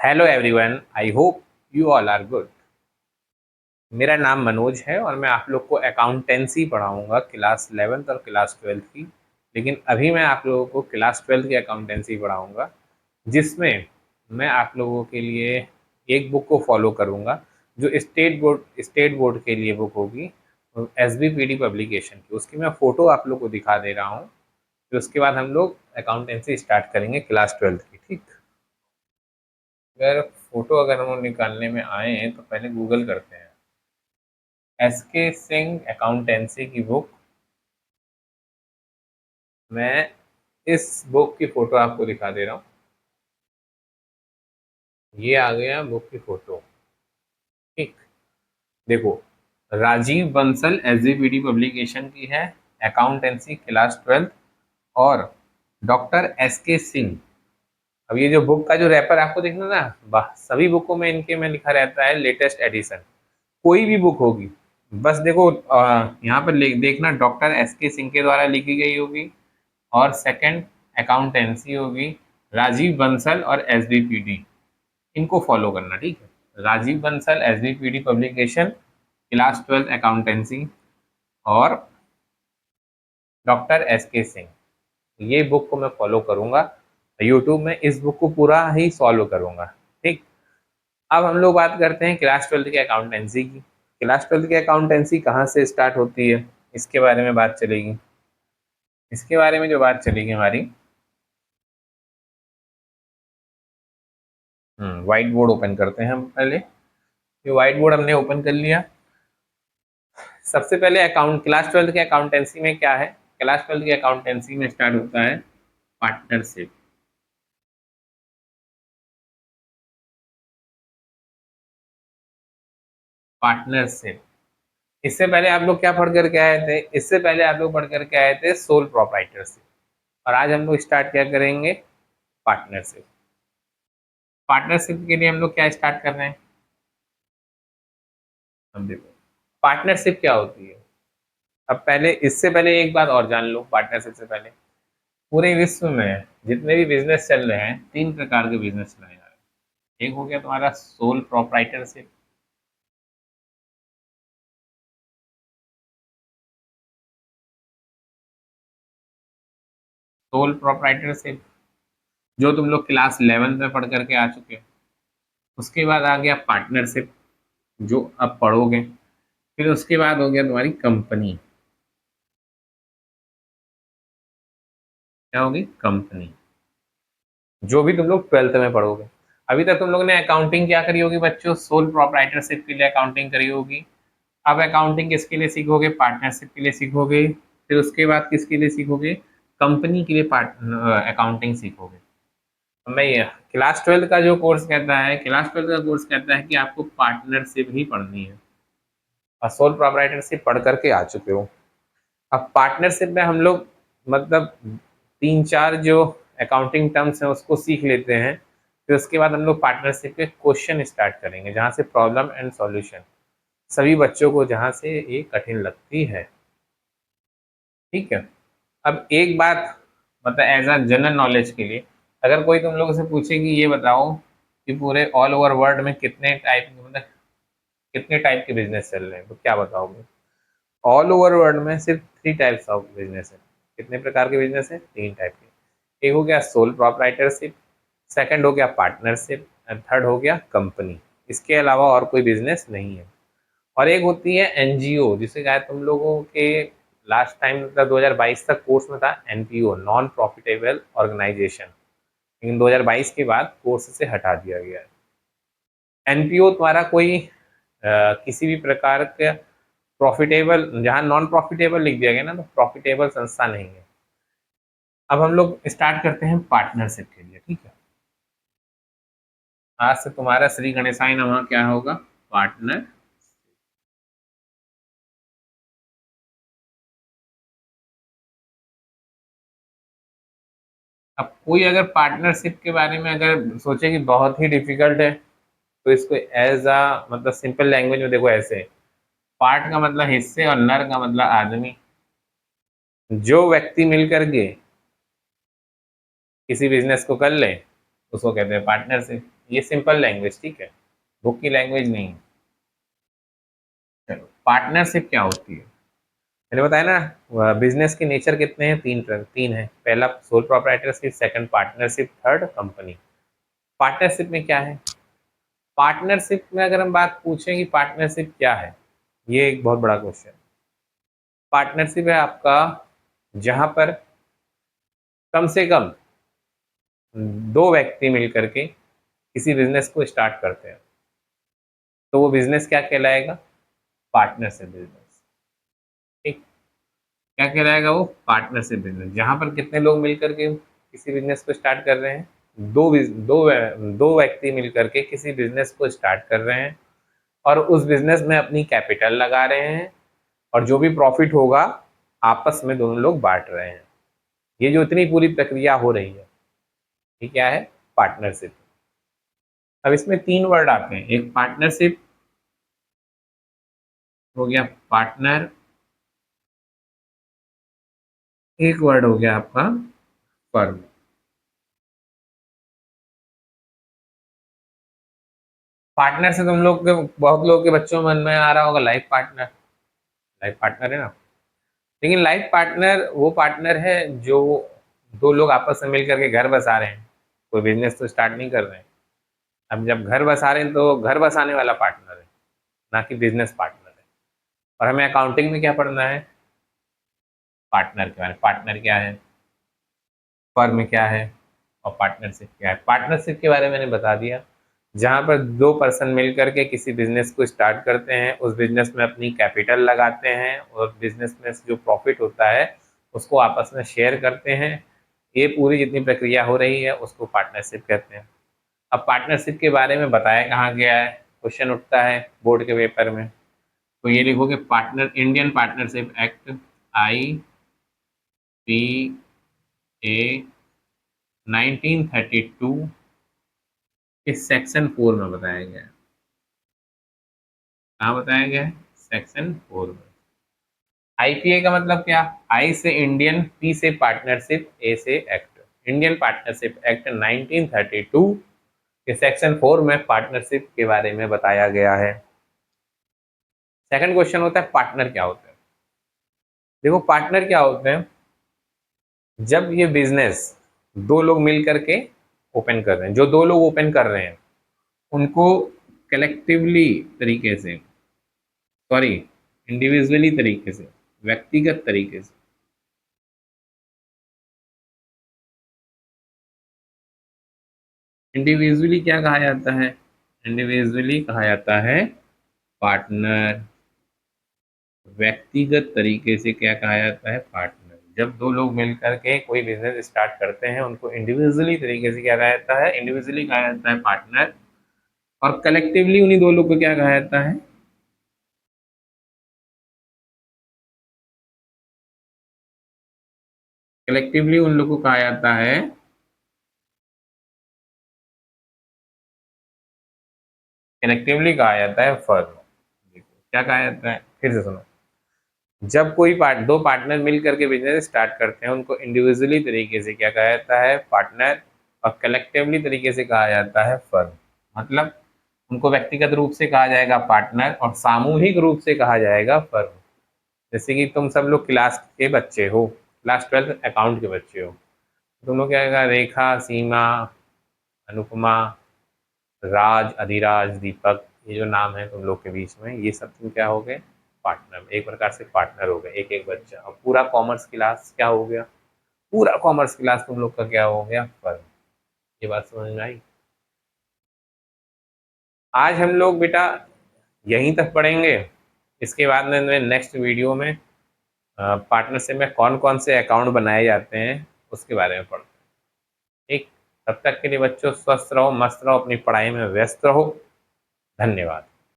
Hello everyone, I hope you all are good. मेरा नाम मनोज है और मैं आप लोग को अकाउंटेंसी पढ़ाऊंगा क्लास 11th और क्लास 12th की। लेकिन अभी मैं आप लोगों को क्लास 12th की अकाउंटेंसी पढ़ाऊंगा, जिसमें मैं आप लोगों के लिए एक बुक को फॉलो करूंगा जो स्टेट बोर्ड के लिए बुक होगी, SBPD पब्लिकेशन की। उसकी मैं फ़ोटो आप लोग को दिखा दे रहा हूँ। फिर उसके बाद हम लोग अकाउंटेंसी स्टार्ट करेंगे क्लास 12th की। ठीक, अगर हम लोग निकालने में आए हैं तो पहले गूगल करते हैं। SK सिंह अकाउंटेंसी की बुक। मैं इस बुक की फोटो आपको दिखा दे रहा हूँ। ये आ गया बुक की फोटो। ठीक, देखो, राजीव बंसल SGPD पब्लिकेशन की है, अकाउंटेंसी क्लास 12th। और डॉक्टर SK सिंह। अब ये जो बुक का जो रैपर आपको दिख रहा है ना, सभी बुकों में इनके में लिखा रहता है लेटेस्ट एडिशन। कोई भी बुक होगी, बस देखो, यहाँ पर देखना डॉक्टर SK सिंह के द्वारा लिखी गई होगी। और सेकंड, अकाउंटेंसी होगी राजीव बंसल और SBPD। इनको फॉलो करना, ठीक है। Rajiv Bansal SBPD publication class 12th accountancy, और डॉक्टर SK सिंह, ये बुक को मैं फॉलो करूंगा। यूट्यूब में इस बुक को पूरा ही सॉल्व करूंगा। ठीक, अब हम लोग बात करते हैं क्लास 12th की अकाउंटेंसी की। क्लास 12th की अकाउंटेंसी कहाँ से स्टार्ट होती है, इसके बारे में बात चलेगी। इसके बारे में जो बात चलेगी हमारी, व्हाइट बोर्ड ओपन करते हैं हम पहले। ये व्हाइट बोर्ड हमने ओपन कर लिया। सबसे पहले अकाउंट क्लास 12th के अकाउंटेंसी में क्या है, क्लास 12th की अकाउंटेंसी में स्टार्ट होता है पार्टनरशिप। पार्टनरशिप, इससे पहले आप लोग क्या पढ़ करके आए थे, इससे पहले आप लोग पढ़ करके आए थे सोल प्रोप्राइटरशिप। और आज हम लोग स्टार्ट क्या करेंगे, पार्टनरशिप। पार्टनरशिप के लिए हम लोग क्या स्टार्ट कर रहे हैं, हम देखो पार्टनरशिप क्या होती है। अब पहले, इससे पहले एक बात और जान लो, पार्टनरशिप से पहले पूरे विश्व में जितने भी बिजनेस चल रहे हैं, तीन प्रकार के बिजनेस चलाए जा रहे हैं। एक हो गया तुम्हारा सोल प्रोप्राइटरशिप। सोल प्रोप्राइटरशिप जो तुम लोग क्लास 11th में पढ़ करके आ चुके हो। उसके बाद आ गया पार्टनरशिप, जो अब पढ़ोगे। फिर उसके बाद हो गया तुम्हारी कंपनी। क्या होगी, कंपनी, जो भी तुम लोग 12th में पढ़ोगे। अभी तक तुम लोग ने अकाउंटिंग क्या करी होगी बच्चों, सोल प्रोप्राइटरशिप के लिए अकाउंटिंग करी होगी। अब अकाउंटिंग किसके लिए सीखोगे, पार्टनरशिप के लिए सीखोगे। फिर उसके बाद किसके लिए सीखोगे, कंपनी के लिए अकाउंटिंग सीखोगे। मैं ये क्लास 12 का जो कोर्स कहता है, क्लास 12 का कोर्स कहता है कि आपको पार्टनरशिप ही पढ़नी है, और सोल प्रोप्राइटरशिप पढ़ करके आ चुके हो। अब पार्टनरशिप में हम लोग मतलब तीन चार जो अकाउंटिंग टर्म्स हैं उसको सीख लेते हैं। फिर उसके बाद हम लोग पार्टनरशिप के क्वेश्चन स्टार्ट करेंगे, जहाँ से प्रॉब्लम एंड सॉल्यूशन सभी बच्चों को जहाँ से ये कठिन लगती है। ठीक है, अब एक बात, मतलब एज अ जनरल नॉलेज के लिए, अगर कोई तुम लोगों से पूछे कि ये बताओ कि पूरे ऑल ओवर वर्ल्ड में कितने टाइप, मतलब कितने टाइप के बिजनेस चल रहे हैं, तो क्या बताओगे। ऑल ओवर वर्ल्ड में सिर्फ 3 टाइप्स ऑफ बिजनेस है। कितने प्रकार के बिजनेस है, 3 टाइप के। एक हो गया सोल प्रोप्राइटरशिप, सेकंड हो गया पार्टनरशिप, एंड थर्ड हो गया कंपनी। इसके अलावा और कोई बिजनेस नहीं है। और एक होती है NGO, जिसे शायद तुम लोगों के लास्ट टाइम मतलब 2022 तक कोर्स में था, NPO, नॉन प्रॉफिटेबल ऑर्गेनाइजेशन। लेकिन 2022 के बाद कोर्स से हटा दिया गया है। NPO तुम्हारा कोई किसी भी प्रकार का प्रॉफिटेबल, जहाँ नॉन प्रॉफिटेबल लिख दिया गया ना, तो प्रॉफिटेबल संस्था नहीं है। अब हम लोग स्टार्ट करते हैं पार्टनरशिप के लिए, ठीक है। आज से तुम्हारा श्री गणेशाय नमः क्या होगा, पार्टनर। अब कोई अगर पार्टनरशिप के बारे में अगर सोचे कि बहुत ही डिफिकल्ट है, तो इसको एज अ मतलब सिंपल लैंग्वेज में देखो ऐसे। पार्ट का मतलब हिस्से और नर का मतलब आदमी। जो व्यक्ति मिल करके किसी बिजनेस को कर ले, उसको कहते हैं पार्टनरशिप। ये सिंपल लैंग्वेज, ठीक है, बुक की लैंग्वेज नहीं है। चलो, पार्टनरशिप क्या होती है? मैंने बताया ना, बिजनेस के नेचर कितने हैं, तीन है। पहला sole proprietorship, second partnership, third company. Partnership में क्या है? पार्टनरशिप में अगर हम बात पूछें कि पार्टनरशिप क्या है, ये एक बहुत बड़ा क्वेश्चन। पार्टनरशिप है आपका जहां पर कम से कम दो व्यक्ति मिलकर के किसी बिजनेस को स्टार्ट करते हैं, तो वो बिजनेस क्या कहलाएगा? Partnership business. ठीक, क्या कहलाएगा वो? Partnership business. जहां पर कितने लोग मिलकर के किसी बिजनेस को स्टार्ट कर रहे हैं? दो व्यक्ति मिलकर के किसी बिजनेस को स्टार्ट कर रहे हैं और उस बिजनेस में अपनी कैपिटल लगा रहे हैं, और जो भी प्रॉफिट होगा आपस में दोनों लोग बांट रहे हैं। ये जो इतनी पूरी प्रक्रिया हो रही है, ये क्या है? पार्टनरशिप। अब इसमें तीन वर्ड आते हैं, एक पार्टनरशिप हो गया, पार्टनर, एक वर्ड हो गया आपका फर्म। पार्टनर से तुम लोग के, बहुत लोग के बच्चों में मन में आ रहा होगा लाइफ पार्टनर। लाइफ पार्टनर है ना, लेकिन लाइफ पार्टनर वो पार्टनर है जो दो लोग आपस में मिलकर के घर बसा रहे हैं, कोई बिजनेस तो स्टार्ट नहीं कर रहे हैं। अब जब घर बसा रहे हैं तो घर बसाने वाला पार्टनर है, ना कि बिजनेस पार्टनर है। और हमें अकाउंटिंग में क्या पढ़ना है? पार्टनर के बारे में। पार्टनर क्या है, फर्म क्या है, और पार्टनरशिप क्या है। पार्टनरशिप के बारे में मैंने बता दिया, जहाँ पर दो पर्सन मिलकर के किसी बिजनेस को स्टार्ट करते हैं, उस बिजनेस में अपनी कैपिटल लगाते हैं और बिजनेस में जो प्रॉफिट होता है उसको आपस में शेयर करते हैं। ये पूरी जितनी प्रक्रिया हो रही है उसको पार्टनरशिप कहते हैं। अब पार्टनरशिप के बारे में बताया कहाँ गया है? क्वेश्चन उठता है बोर्ड के पेपर में, तो ये लिखोगे partner, Indian partnership act, IPA 1932 इस सेक्शन 4 में बताया गया है। कहाँ बताया गया है? सेक्शन 4 में। IPA का मतलब क्या? आई से इंडियन, पी से पार्टनरशिप, ए से एक्ट। इंडियन पार्टनरशिप एक्ट 1932 के सेक्शन 4 में पार्टनरशिप के बारे में बताया गया है। सेकंड क्वेश्चन होता है पार्टनर क्या होता है? देखो, पार्टनर क्या होते हैं? जब ये बिजनेस दो लोग मिल करके ओपन कर रहे हैं, जो दो लोग ओपन कर रहे हैं उनको कलेक्टिवली तरीके से, सॉरी, इंडिविजुअली तरीके से, व्यक्तिगत तरीके से, इंडिविजुअली क्या कहा जाता है? इंडिविजुअली कहा जाता है पार्टनर। व्यक्तिगत तरीके से क्या कहा जाता है? पार्टनर। जब दो लोग मिलकर के कोई बिजनेस स्टार्ट करते हैं उनको इंडिविजुअली तरीके से क्या कहा जाता है? इंडिविजुअली कहा जाता है पार्टनर। और कलेक्टिवली उन्हीं दो लोग को क्या कहा जाता है? कलेक्टिवली उन लोग को कहा जाता है, कलेक्टिवली कहा जाता है फर्म। देखो क्या कहा जाता है, फिर से सुनो। जब कोई दो पार्टनर मिल करके बिजनेस स्टार्ट करते हैं उनको इंडिविजुअली तरीके से क्या कहा जाता है? पार्टनर। और कलेक्टिवली तरीके से कहा जाता है फर्म। मतलब उनको व्यक्तिगत रूप से कहा जाएगा पार्टनर और सामूहिक रूप से कहा जाएगा फर्म। जैसे कि तुम सब लोग क्लास के बच्चे हो, क्लास 12 अकाउंट के बच्चे हो, तुम लोग क्या कहेगा? रेखा, सीमा, अनुपमा, राज, अधिराज, दीपक, ये जो नाम है तुम लोग के बीच में, ये सब तुम क्या हो गए? पार्टनर। एक प्रकार से पार्टनर हो गए, एक एक बच्चा। और पूरा कॉमर्स क्लास क्या हो गया? पूरा कॉमर्स क्लास तुम लोग का क्या हो गया? फर्म। ये बात समझ में आई? आज हम लोग बेटा यहीं तक पढ़ेंगे। इसके बाद में मैं नेक्स्ट वीडियो में पार्टनरशिप में कौन कौन से अकाउंट बनाए जाते हैं उसके बारे में पढ़ते हैं। ठीक, तब तक के लिए बच्चों स्वस्थ रहो, मस्त रहो, अपनी पढ़ाई में व्यस्त रहो। धन्यवाद।